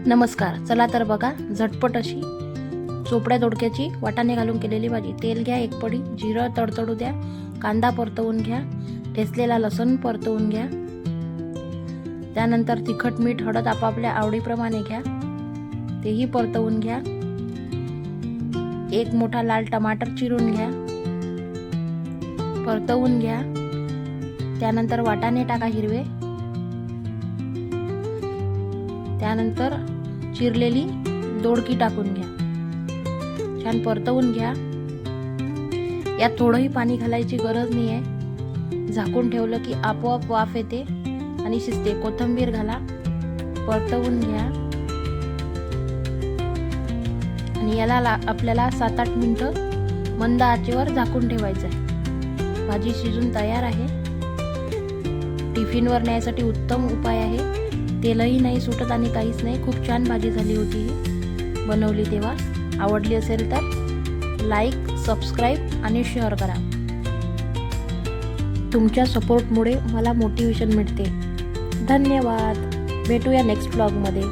नमस्कार. चला तर बघा झटपट अशी चोपड्या दोडक्याची वाटाणे घालून केलेली भाजी. तेल घ्या, एक पडी जिरं तडतडू द्या, कांदा परतवून घ्या, ठेचलेला लसूण परतवून घ्या. त्यानंतर तिखट मीठ हळद आपापल्या आवडीप्रमाणे घ्या, तेही परतवून घ्या. एक मोठा लाल टमाटर चिरून घ्या, परतवून घ्या. त्यानंतर वाटाणे टाका हिरवे, त्यानंतर चिरलेली दोडकी टाकून घ्या, छान परतवून घ्या. यात थोडंही पाणी घालायची गरज नाही आहे. झाकून ठेवलं की आपोआप वाफ येते आणि शिजते. कोथिंबीर घाला, परतवून घ्या आणि याला आपल्याला 7-8 मिनिटं मंद आचेवर झाकून ठेवायचं आहे. भाजी शिजून तयार आहे. टिफिनवर न्यायसाठी उत्तम उपाय आहे. तेलही नाही सुटत आणि काहीच नाही. खूप छान भाजी झाली होती ही बनवली तेव्हा. आवडली असेल तर लाईक, सबस्क्राईब आणि शेअर करा. तुमच्या सपोर्टमुळे मला मोटिवेशन मिळते. धन्यवाद. भेटूया नेक्स्ट ब्लॉगमध्ये.